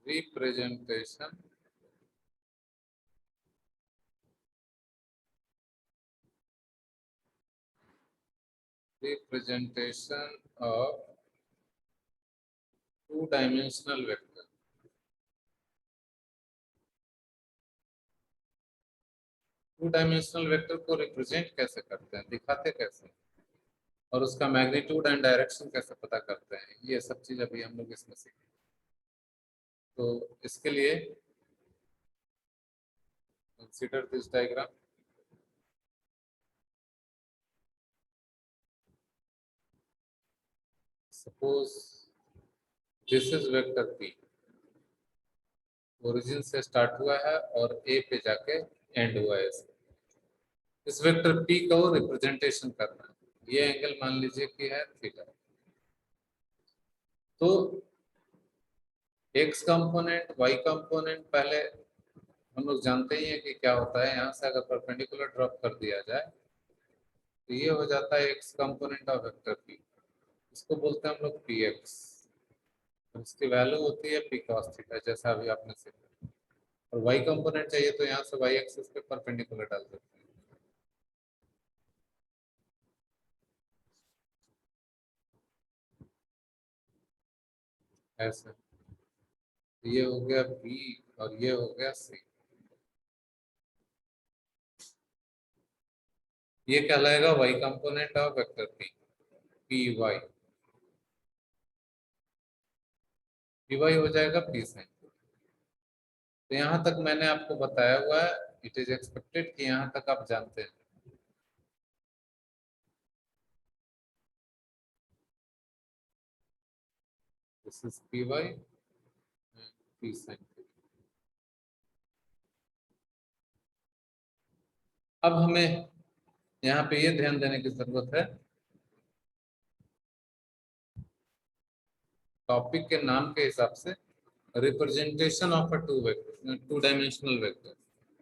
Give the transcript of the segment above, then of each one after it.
Representation of to dimensional vector. To dimensional vector को represent कैसे करते हैं, दिखाते कैसे, और उसका मैग्नीट्यूड एंड डायरेक्शन कैसे पता करते हैं, ये सब चीज अभी हम लोग इसमें सीखेंगे। तो इसके लिए consider this diagram. Suppose this is vector P, origin से स्टार्ट हुआ है और ए पे जाके एंड हुआ है। इस वेक्टर पी को रिप्रेजेंटेशन करना है। ये एंगल मान लीजिए कि है थीटा। तो एक्स कंपोनेंट वाई कंपोनेंट पहले हम लोग जानते ही हैं कि क्या होता है। यहाँ से अगर परपेंडिकुलर ड्रॉप कर दिया जाए तो ये हो जाता है x component of vector P. इसको बोलते हैं हम लोग पी एक्स। इसकी वैल्यू होती है पी कॉस थीटा, जैसा अभी आपने सीखा। और वाई कंपोनेंट चाहिए तो यहाँ से वाई एक्सिस पे परपेंडिकुलर डाल सकते हैं ऐसे। तो ये हो गया बी और ये हो गया सी। ये कहलाएगा Y component of vector P, P Y. P Y हो जाएगा पी साइन। तो यहाँ तक मैंने आपको बताया हुआ है। इट इज एक्सपेक्टेड कि यहाँ तक आप जानते हैं। This is P Y P sine. अब हमें यहाँ पे ये ध्यान देने की जरूरत है, टॉपिक के नाम के हिसाब से, representation of a to dimensional vector.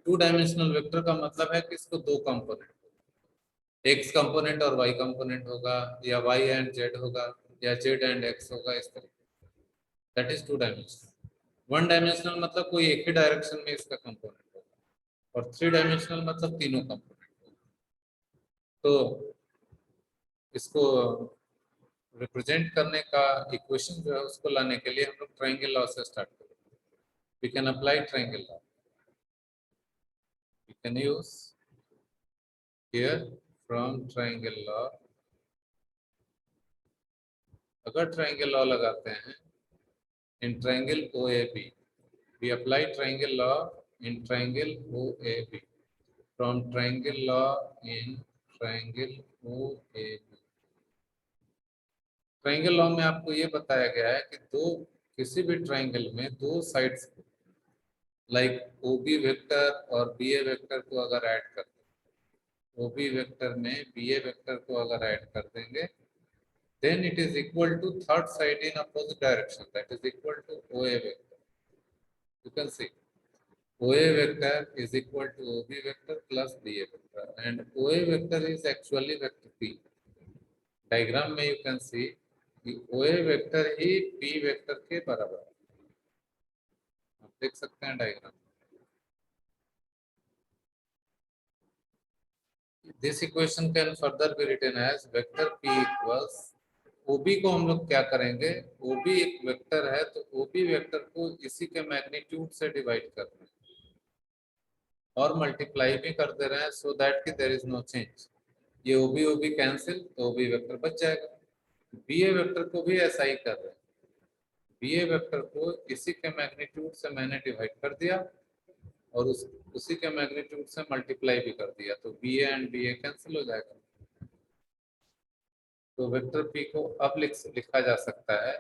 To dimensional vector का मतलब है कि इसको दो कंपोनेंट, एक्स कंपोनेंट और वाई कंपोनेंट होगा, या वाई एंड जेड होगा, या जेड एंड एक्स होगा, इस तरह। That is two dimensional. One dimensional मतलब कोई एक ही डायरेक्शन में इसका कंपोनेंट होगा, और थ्री डायमेंशनल मतलब तीनों कंपोनेंट होगा। तो इसको रिप्रेजेंट करने का इक्वेशन जो है उसको लाने के लिए हम लोग ट्रायंगल लॉ से स्टार्ट करेंगे। We can apply triangle law. We can use here from triangle law. अगर ट्रायंगल लॉ लगाते हैं in triangle OAB, we apply triangle law in triangle OAB. From triangle law in triangle OAB, triangle law में आपको ये बताया गया है कि दो किसी भी ट्रायंगल में दो साइड्स लाइक OB वेक्टर और BA वेक्टर को अगर ऐड कर दें, OB वेक्टर में BA वेक्टर को अगर ऐड कर देंगे, then it is equal to third side in opposite direction, that is equal to OA vector. You can see OA vector is equal to OB vector plus BA vector, and OA vector is actually vector P. Diagram में you can see कि OA vector ही P vector के बराबर है। आप देख सकते हैं diagram. This equation can further be written as vector P equals, OB को हम लोग क्या करेंगे, OB एक वेक्टर है तो OB वेक्टर को इसी के मैग्नीट्यूड से डिवाइड कर रहे हैं और मल्टीप्लाई भी कर दे रहे हैं, सो दैट कि देयर इज नो चेंज। ये OB OB कैंसिल तो OB वेक्टर बच जाएगा। BA वेक्टर को भी ऐसा ही कर रहे हैं। BA वेक्टर को इसी के मैग्नीट्यूड से मैंने डिवाइड कर दिया और उसी के मैग्नीट्यूड से मल्टीप्लाई भी कर दिया, तो BA एंड BA कैंसिल हो जाएगा। तो वेक्टर P को अब लिखा जा सकता है,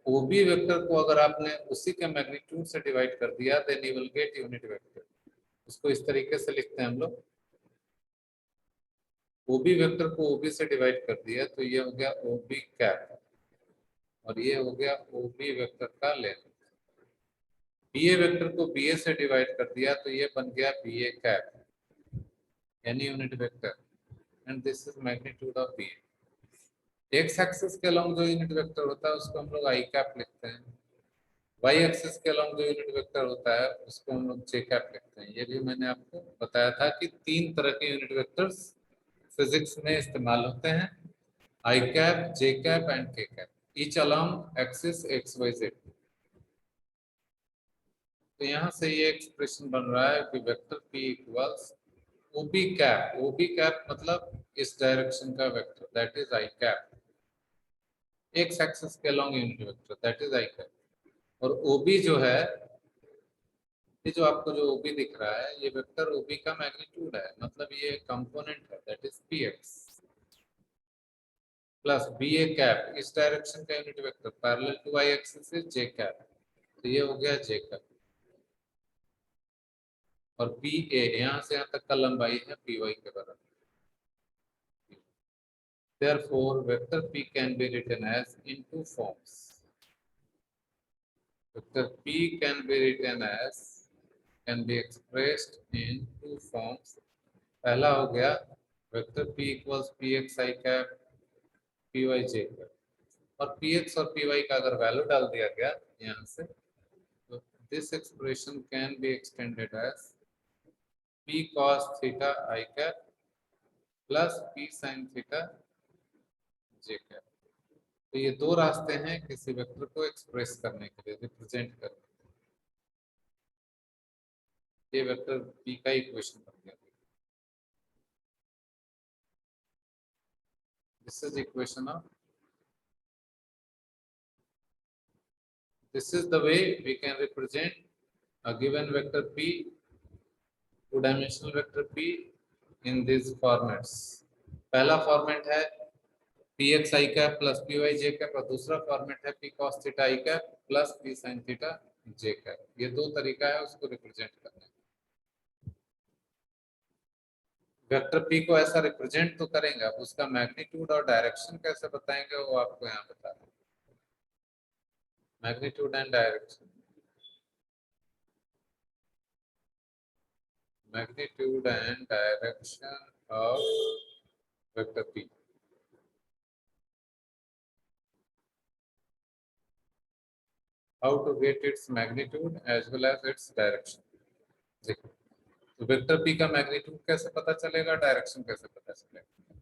OB वेक्टर को अगर आपने उसी के मैग्नीट्यूड से डिवाइड कर दिया, then you will get unit vector. उसको इस तरीके से लिखते हैं हम लोग, OB वेक्टर को OB से डिवाइड कर दिया तो ये हो गया OB कैप, और ये हो गया OB वेक्टर का लेंथ। BA वेक्टर को BA से डिवाइड कर दिया तो ये बन गया BA कैप, यानी unit vector, and this is magnitude of BA। X axis के अलॉन्ग जो यूनिट वेक्टर होता है उसको हम लोग आई कैप लिखते हैं, वाई एक्सिस के अलॉन्ग जो यूनिट वेक्टर होता है उसको हम लोग जे कैप लिखते हैं। ये भी मैंने आपको बताया था कि 3 तरह के यूनिट वेक्टर्स फिजिक्स में इस्तेमाल होते हैं, i cap, j cap and k cap, each along axis x y z. तो यहाँ से ये एक्सप्रेशन बन रहा है कि vector P equals OB cap. OB cap मतलब इस डायरेक्शन का vector, that is i cap, x axis के along unit vector, that is i cap. और ओबी जो है, ये जो आपको जो ओबी दिख रहा है, ये वेक्टर ओबी का मैग्नीट्यूड है, मतलब ये कंपोनेंट है, that is P X plus B A cap, इस डायरेक्शन का unit vector parallel to I axis is J cap, तो ये हो गया जे कैप। और बी ए यहाँ से यहाँ तक का लंबाई है पी वाई के बराबर। Therefore, vector P can be written as in two forms. Vector P can be written as, can be expressed in two forms. पहला हो गया vector P equals Px I cap Py j cap, और Px और Py का अगर value डाल दिया गया यहाँ से, तो this expression can be extended as P cos theta I cap plus P sin theta j cap। तो ये दो रास्ते हैं किसी वेक्टर को एक्सप्रेस करने के लिए, रिप्रेजेंट करने के लिए। ये वेक्टर p का इक्वेशन बन गया। This is equation of, this is the way we can represent a given vector p, two dimensional vector p in this formats. पहला फॉर्मेट है px i cap plus py j cap, और दूसरा format है p cos theta i cap plus p sin theta j cap. ये दो तरीका है उसको रिप्रेजेंट करने का। वेक्टर p को ऐसा रिप्रेजेंट तो करेंगे, अब उसका मैग्नीट्यूड और डायरेक्शन कैसे बताएंगे वो आपको यहाँ बता दें। Magnitude and direction, magnitude and direction of vector p। How to get its magnitude as well as its direction। देखो, तो वेक्टर p का मैग्नीट्यूड कैसे पता चलेगा, डायरेक्शन कैसे पता चलेगा।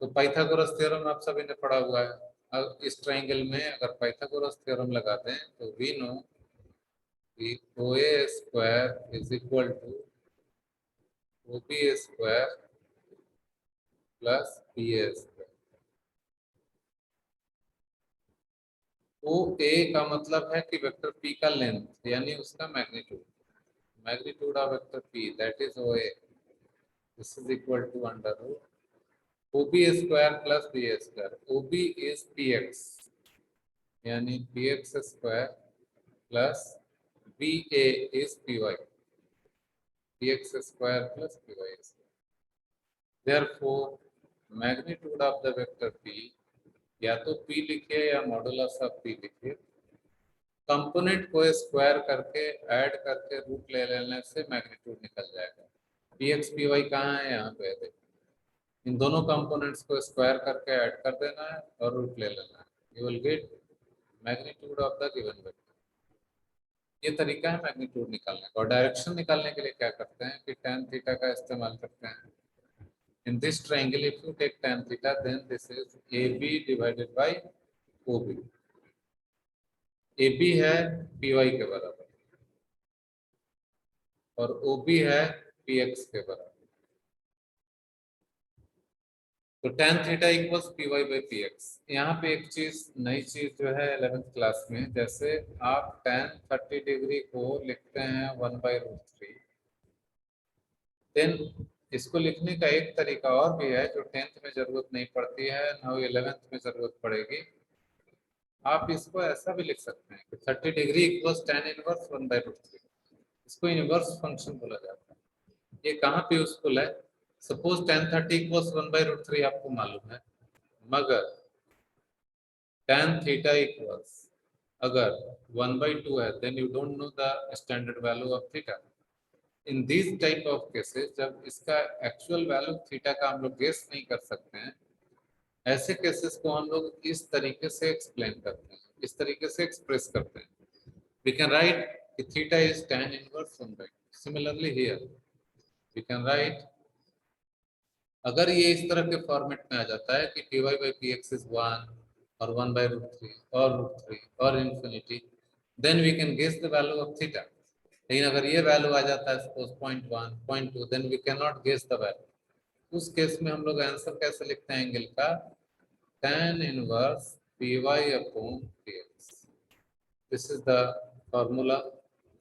तो पाइथागोरस थ्योरम आप सभी ने पढ़ा हुआ है। अब इस ट्राइंगल में अगर पाइथागोरस थ्योरम लगाते हैं तो वी नो कि OA square is equal to OB square plus BA square. O A का मतलब है कि वेक्टर p का लेंथ यानी उसका magnitude, magnitude of vector p that is OA, this is equal to under root OB square plus BA square. OB is px यानी px square plus BA is py, px square plus py square. Therefore, magnitude of the vector p, या तो p लिखिए या modulus of p लिखिए, component को square करके add करके root ले लेने से मैग्नीट्यूड निकल जाएगा। px py कहाँ है, यहाँ पे देखिए, इन दोनों कंपोनेंट्स को स्क्वायर करके ऐड कर देना है और रूट ले लेना है, you will gate magnitude of the given vector. ये तरीका है मैग्नीट्यूड निकालने का। और डायरेक्शन निकालने के लिए क्या करते हैं कि tan थीटा का इस्तेमाल करते हैं। In this triangle if you take tan theta then this is AB divided by OB। AB है PY के बराबर और OB है PX के बराबर। तो tan theta equals py by px। यहाँ पे एक चीज, नई चीज जो है 11th क्लास में, जैसे आप tan 30 डिग्री को लिखते हैं 1/√3, देन इसको लिखने का एक तरीका और भी है जो 10th में जरूरत नहीं पड़ती है, ना 11th में जरूरत पड़ेगी। आप इसको ऐसा भी लिख सकते हैं कि 30 डिग्री इक्वल्स tan इनवर्स 1/√3। इसको इनवर्स फंक्शन बोला जाता है। ये कहाँ पे यूजफुल है, सपोज tan 30 इक्वल्स 1/√3 आपको मालूम है, मगर tan थीटा इक्वल्स अगर 1/2 है, then you don't know the standard value of theta. In this type of cases जब इसका एक्चुअल वैल्यू थीटा का हम लोग गेस नहीं कर सकते हैं, ऐसे केसेस को हम लोग इस तरीके से एक्सप्लेन करते हैं, इस तरीके से एक्सप्रेस करते हैं We can write theta is tan inverse 1/2. Similarly here we can write, अगर ये इस तरह के फॉर्मेट में आ जाता है कि dy by px is 1 और 1/√3 और √3 और infinity, then we can guess the value of theta. लेकिन अगर ये वैल्यू आ जाता है suppose 0.1 0.2, then we cannot guess the value. उस केस में हम लोग आंसर कैसे लिखते हैं एंगल का? tan inverse py upon px. This is the formula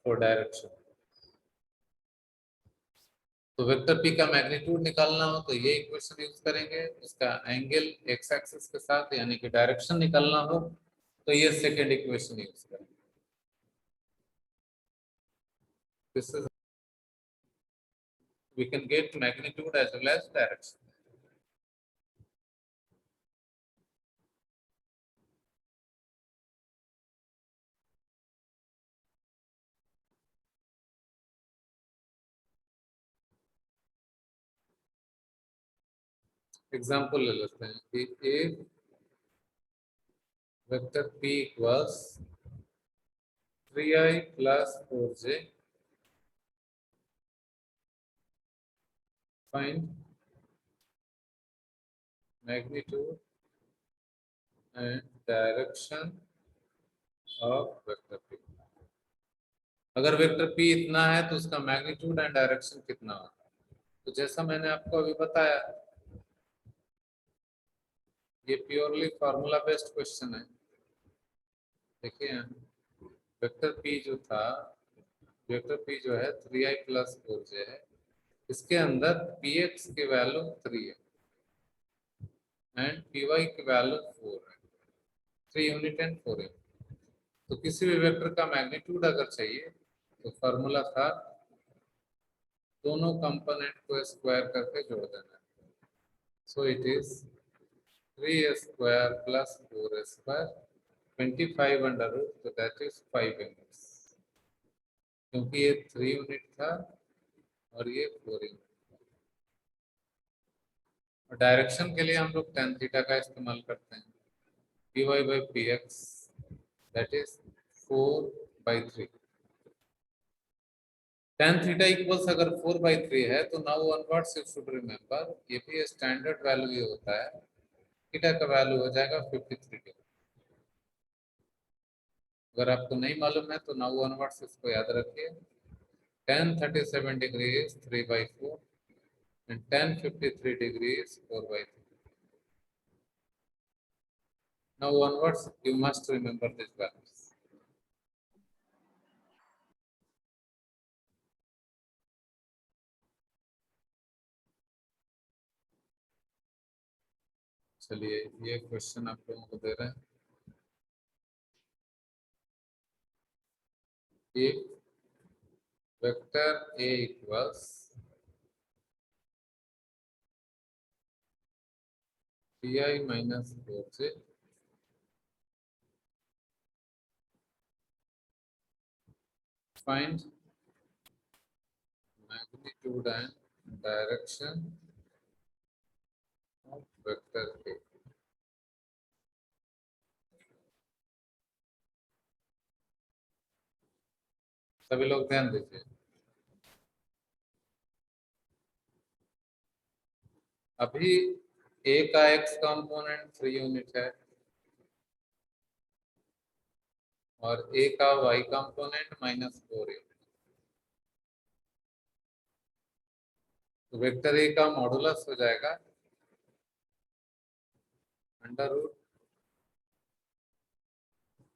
for direction. तो वेक्टर p का मैग्नीट्यूड निकालना हो तो ये इक्वेशन यूज करेंगे, उसका एंगल x एक्सिस के साथ यानी कि डायरेक्शन निकालना हो तो ये सेकंड इक्वेशन यूज करेंगे. This is we can get magnitude as well as direction. Example ले लेते हैं कि if vector p equals 3i plus 4j, find magnitude and direction of vector p. अगर वेक्टर p इतना है तो उसका मैग्नीट्यूड एंड डायरेक्शन कितना होगा? तो जैसा मैंने आपको अभी बताया, ये प्योरली फॉर्मूला बेस्ड क्वेश्चन है. देखिए वेक्टर p जो था, वेक्टर p जो है 3i plus 4j है, इसके अंदर px की वैल्यू 3 है एंड py की वैल्यू 4 है, 3 यूनिट एंड 4 यूनिट. तो किसी भी वेक्टर का मैग्नीट्यूड अगर चाहिए तो फॉर्मूला था दोनों कंपोनेंट को स्क्वायर करके जोड़ देना. So it is 3 square plus 4 square 25 under root, तो दैट इज 5 यूनिट्स, क्योंकि ये 3 यूनिट था और ये 4 यूनिट. और डायरेक्शन के लिए हम लोग tan थीटा का इस्तेमाल करते हैं. py by px that is 4/3. tan theta equals अगर 4/3 है तो now onwards you should remember, ये भी स्टैंडर्ड वैल्यू ये होता है, थीटा का वैल्यू हो जाएगा 53 डिग्री. अगर आपको नहीं मालूम है तो नाउ ऑनवर्ड्स इसको याद रखिए. tan 37 degree is 3/4 and tan 53 degree is 4/3. Now onwards you must remember these values. चलिए ये क्वेश्चन आप लोगों को दे रहे हैं. If vector A equals pi minus 4j, find magnitude and direction of vector A. सभी लोग ध्यान दीजिए. अभी A का x कंपोनेंट 3 यूनिट है और A का y कंपोनेंट -4 यूनिट. तो वेक्टर A का मॉडुलस हो जाएगा under root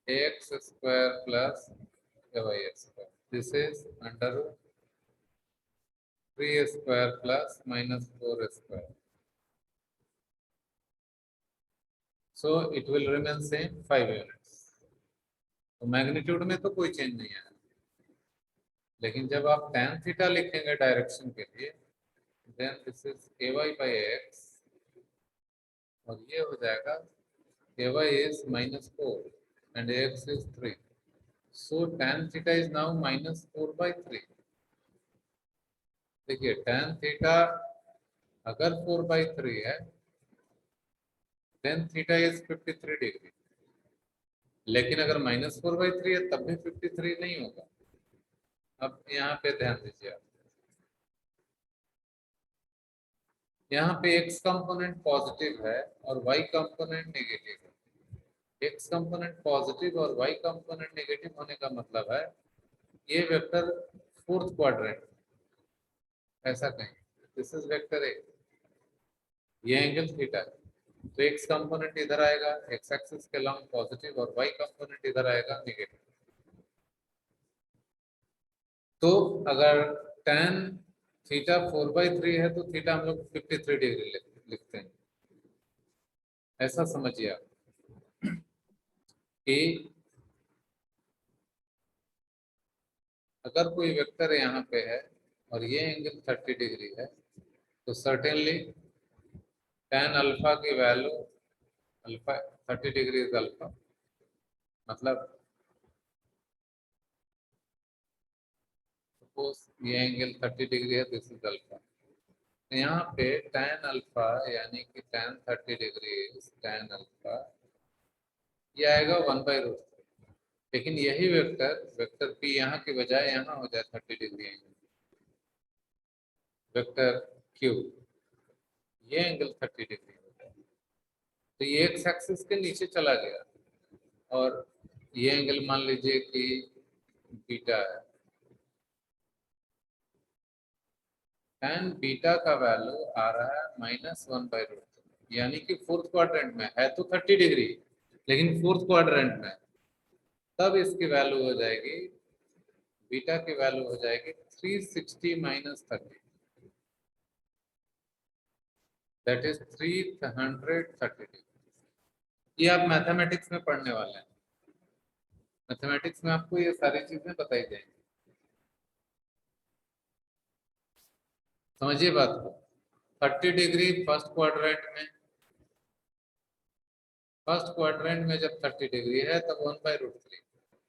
ax square plus ay square. This is under root 3 square plus -4 square. So it will remain same 5 units. तो magnitude में तो कोई चेंज नहीं है, लेकिन जब आप tan थीटा लिखेंगे डायरेक्शन के लिए, then this is ay by x और ये हो जाएगा ay is -4 and ax is 3. So tan theta is now -4/3. देखिए tan थीटा अगर 4/3 है, then theta is 53 डिग्री. लेकिन अगर -4/3 है तब भी 53 नहीं होगा। अब यहाँ पे ध्यान दीजिए आप, यहाँ पे x कंपोनेंट पॉजिटिव है और y कंपोनेंट नेगेटिव है। x कंपोनेंट पॉजिटिव और y कंपोनेंट नेगेटिव होने का मतलब है ये वेक्टर फोर्थ क्वाड्रेंट, ऐसा कहें, दिस इज वेक्टर ए, ये एंगल थीटा है। तो x कंपोनेंट इधर आएगा x एक्सिस के लॉन्ग पॉजिटिव और y कंपोनेंट इधर आएगा नेगेटिव। तो अगर tan थीटा 4/3 है तो थीटा हम लोग 53 डिग्री लिखते हैं, ऐसा समझिए आप कि अगर कोई वेक्टर यहाँ पे है और ये एंगल 30 डिग्री है तो सर्टेनली tan अल्फा की value, alpha 30 degree is alpha, मतलब सपोज ये एंगल 30 डिग्री है, दिस इज अल्फा। तो यहाँ पे tan अल्फा यानी कि tan 30 डिग्री tan अल्फा, ये आएगा 1/√3। लेकिन यही वेक्टर वेक्टर पी यहाँ की बजाय यहाँ हो जाए 30 डिग्री एंगल, वेक्टर क्यू ये एंगल 30 डिग्री हो जाए, तो ये एक्स एक्सिस के नीचे चला गया और ये एंगल मान लीजिए कि बीटा है। tan बीटा का वैल्यू आ रहा है -1/√3, यानी कि फोर्थ क्वाड्रेंट में है तो 30 डिग्री, लेकिन फोर्थ क्वाड्रेंट में, तब इसकी वैल्यू हो जाएगी, बीटा की वैल्यू हो जाएगी 360 -30, दैट इज 330 डिग्री। ये आप मैथमेटिक्स में पढ़ने वाले हैं, मैथमेटिक्स में आपको ये सारी चीजें बताई जाएंगी, समझिए बात को। 30 डिग्री फर्स्ट क्वाड्रेंट में जब 30 डिग्री है तब 1/√3,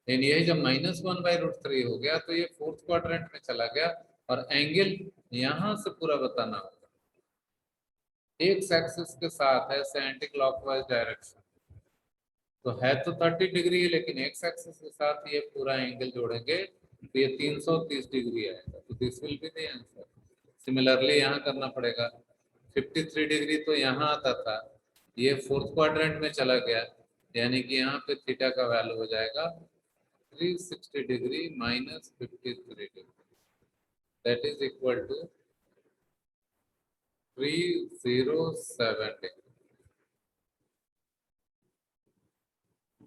लेकिन यही जब -1/√3 हो गया तो ये फोर्थ क्वाड्रेंट में चला गया और एंगल यहां से पूरा बताना होगा, एक्स एक्सिस के साथ है एंटी क्लॉकवाइज डायरेक्शन, तो है तो 30 डिग्री लेकिन एक्स एक्सिस के साथ ये पूरा एंगल जोड़ेंगे तो ये 330 डिग्री आएगा, तो this will be the answer. Similarly यहाँ करना पड़ेगा, 53 डिग्री तो यहाँ आता था, ये फोर्थ क्वाड्रेंट में चला गया, यानी कि यहाँ पे थीटा का वैल्यू हो जाएगा 360 degree -53 degree, that is equal to 307 degree.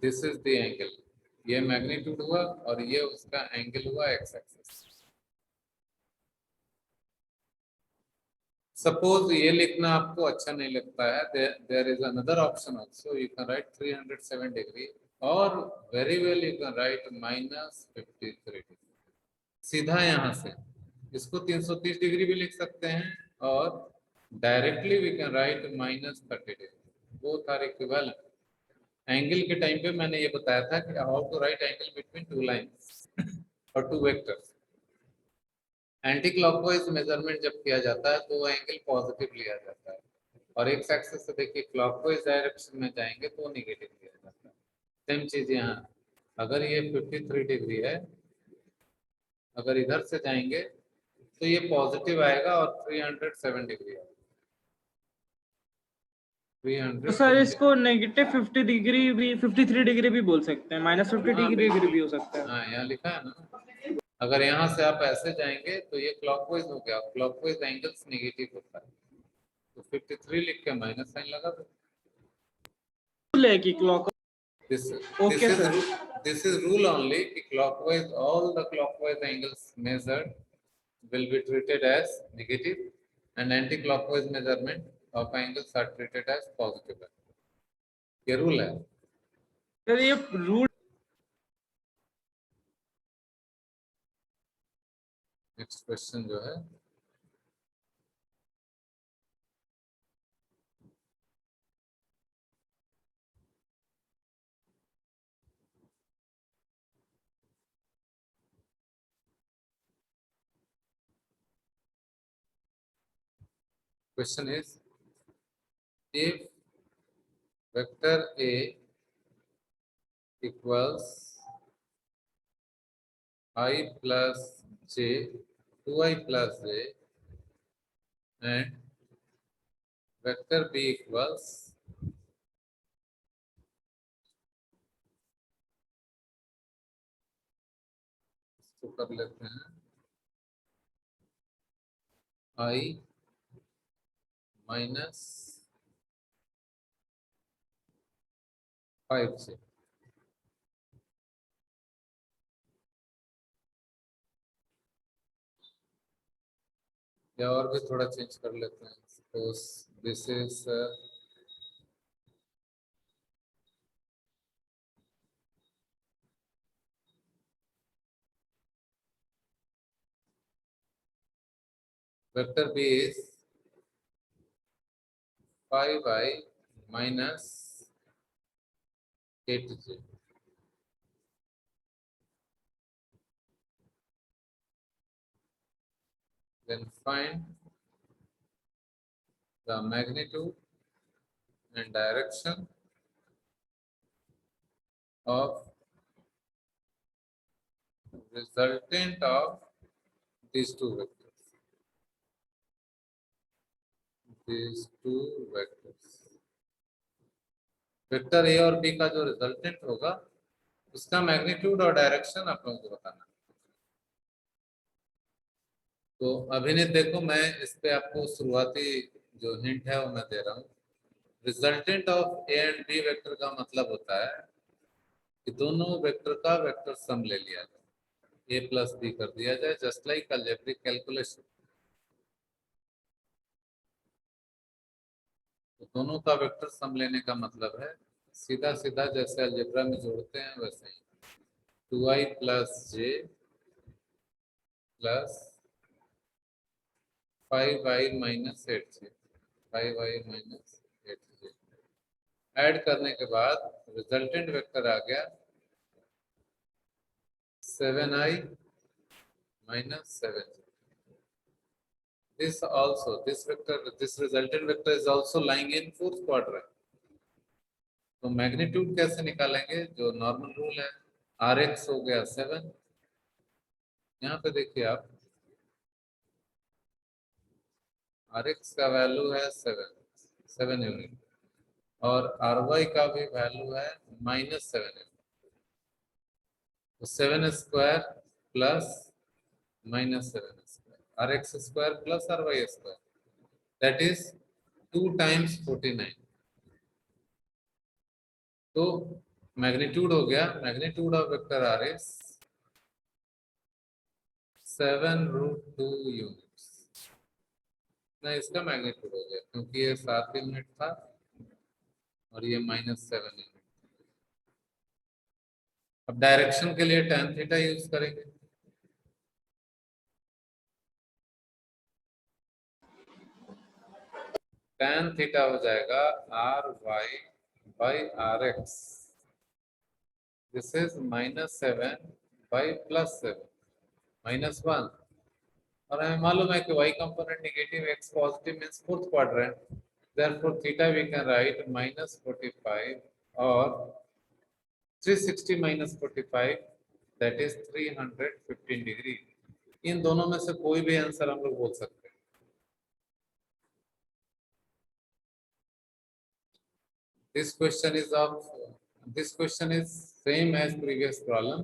This is the angle, ये मैग्नीट्यूड हुआ और ये उसका एंगल हुआ एक्स एक्सिस। सपोज ये लिखना आपको अच्छा नहीं लगता है, there is another option also, you can write 307 degree और very well you can write -53 degree, सीधा यहाँ से इसको 330 डिग्री भी लिख सकते हैं और directly we can write -30 degree, both are equivalent. Angle के टाइम पे मैंने ये बताया था कि how to write angle between two lines और two vectors. Anti clockwise measurement जब किया जाता है तो वो एंगल पॉजिटिव लिया जाता है और एक्स एक्सिस से देखिए क्लॉकवाइज डायरेक्शन में जाएंगे तो निगेटिव लिया जाता है। सेम चीज यहाँ, अगर ये 53 डिग्री है, अगर इधर से जाएंगे तो ये पॉजिटिव आएगा और 307 डिग्री आएगा, तो सर 307 इसको -50 डिग्री भी 53 डिग्री भी बोल सकते हैं, -50 हाँ डिग्री बिल्कुल, भी हो सकता है। हाँ यहाँ लिखा है ना, अगर यहाँ से आप ऐसे जाएंगे तो ये क्लॉकवाइज हो गया, क्लॉकवाइज एंगल्स नेगेटिव होता है, तो 53 लिख के माइनस साइन लगा दो। कि clock This this okay is sir. this is rule only. Clockwise, all the clockwise angles measured will be treated as negative, and anti-clockwise measurement of angles are treated as positive. ये rule है। Sir ये rule next question जो है, question is if vector A equals I plus j 2I plus j and vector b equals इसको कर लेते हैं I minus 5j। या और भी थोड़ा चेंज कर लेते हैं। Suppose this is vector b is 5I minus 8j। Then find the magnitude and direction of resultant of these two vectors. These two vectors. Vector A और बी का जो रिजल्टेंट होगा उसका मैग्नीट्यूड और डायरेक्शन आप लोगों को बताना। तो अभिनीत देखो, मैं इस पे आपको शुरुआती जो हिंट है वो मैं दे रहा हूँ। Resultant of A and B vector का मतलब होता है कि दोनों वेक्टर का वेक्टर सम ले लिया जाए, ए प्लस बी कर दिया जाए, जस्ट लाइक अलजेब्रिक कैलकुलेशन। तो दोनों का वेक्टर सम लेने का मतलब है सीधा सीधा जैसे अलजेब्रा में जोड़ते हैं वैसे ही 2i plus j plus 5i minus 8j 5i minus 8j add करने के बाद रिजल्टेंट वेक्टर आ गया 7i minus 7j। This resultant vector is also lying in fourth quadrant। तो मैग्नीट्यूड कैसे निकालेंगे? जो नॉर्मल रूल है, Rx हो गया 7। यहाँ पे देखिए आप, Rx का वैल्यू है 7 यूनिट और Ry का भी वैल्यू है -7 यूनिट। तो 7 square plus -7 square Rx square plus Ry square, that is 2 times 49। तो मैग्नीट्यूड हो गया, magnitude of vector R is 7√2 units. ना इसका मैग्नीट्यूड हो गया क्योंकि ये 7 यूनिट था और ये -7 यूनिट। अब डायरेक्शन के लिए tan थीटा यूज करेंगे। tan थीटा हो जाएगा Ry by Rx। This is -7 by +7 -1। और हमें मालूम है कि y component negative, x positive means fourth quadrant, therefore theta we can write -45 और 360 minus 45 that is 315 डिग्री। इन दोनों में से कोई भी आंसर हम लोग बोल सकते हैं। This question is same as previous problem,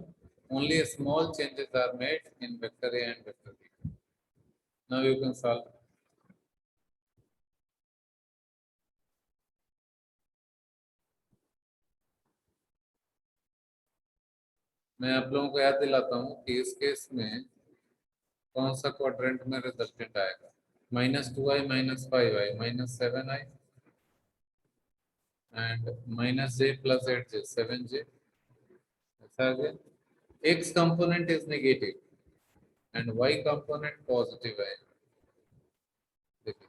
only small changes are made in vector A and vector B। Now you can solve। मैं आप लोगों को याद दिलाता हूँ कि इस केस में कौन सा क्वाड्रेंट में रिजल्टेंट आएगा, -2i minus 5i minus 7i and -j plus 8j 7j। ऐसा आ गया। x component is negative and y component positive है। देखिए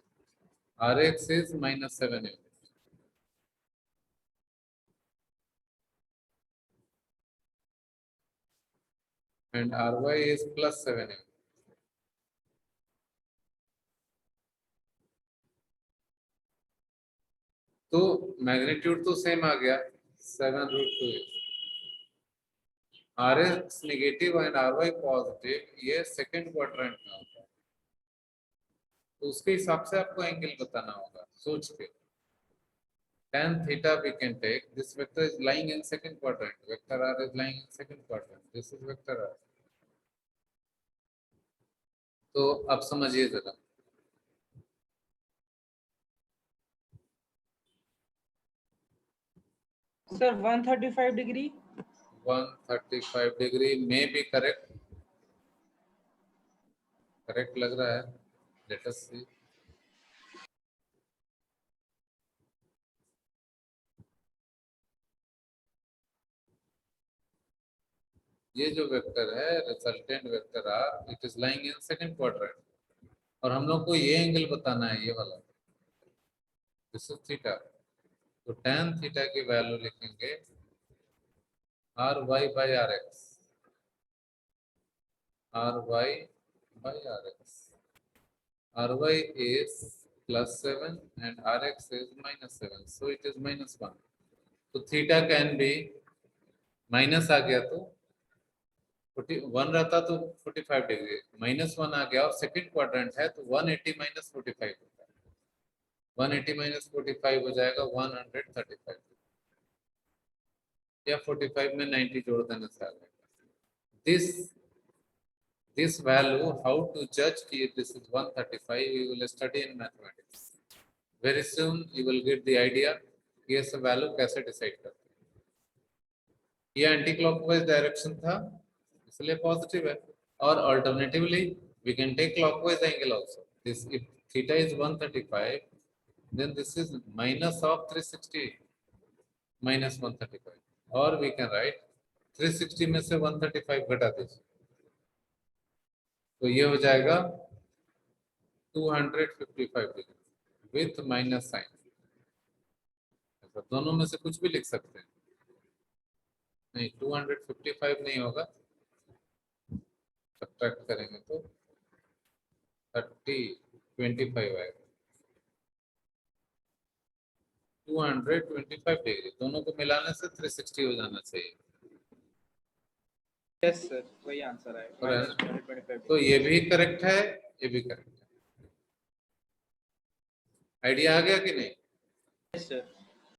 Rx is -7 unit and Ry is +7 unit। तो मैग्नीट्यूड तो सेम आ गया 7√2। R X negative and R Y positive, ये second quadrant में होता है, तो उसके हिसाब से आपको एंगल बताना होगा सोच के। tan theta we can take, this vector is lying in second quadrant, vector r is lying in second quadrant, this is vector r। तो अब समझिए जरा, सर 135 डिग्री 135 डिग्री में भी करेक्ट, करेक्ट लग रहा है, लेट अस सी। ये जो वेक्टर है resultant vector R, it is lying in second quadrant, और हम लोग को ये एंगल बताना है, ये वाला, दिस इज थीटा। तो tan थीटा की वैल्यू लिखेंगे R Y by R X, R Y by R X, R Y is +7 and rx is -7, so it is -1। तो थीटा कैन बी, माइनस आ गया तो 41 रहता तो 45 डिग्री, -1 आ गया और सेकंड क्वाड्रेंट है तो 180 माइनस 45 होता है, 180 माइनस 45 हो जाएगा 135, या 45 में 90 जोड़ देने से आ जाएगा। this value, how to judge कि this is 135, we will study in mathematics, very soon you will get the idea कि ये सब वैल्यू कैसे डिसाइड करते हैं। ये एंटी क्लॉकवाइज डायरेक्शन था इसलिए पॉजिटिव है, और alternatively we can take clockwise angle also, this if theta is 135 then this is minus of 360 minus 135, और we can write 360 में से 135 घटा दीजिए तो ये हो जाएगा 255 डिग्री विथ माइनस साइन। दोनों में से कुछ भी लिख सकते हैं, नहीं 255 नहीं होगा, सब्ट्रैक्ट करेंगे तो 25 आएगा, 225 डिग्री, दोनों को मिलाने से 360 हो जाना चाहिए। यस सर, वही आंसर है -225। तो ये भी करेक्ट है, ये भी करेक्ट है। आइडिया आ गया कि नहीं? Yes sir.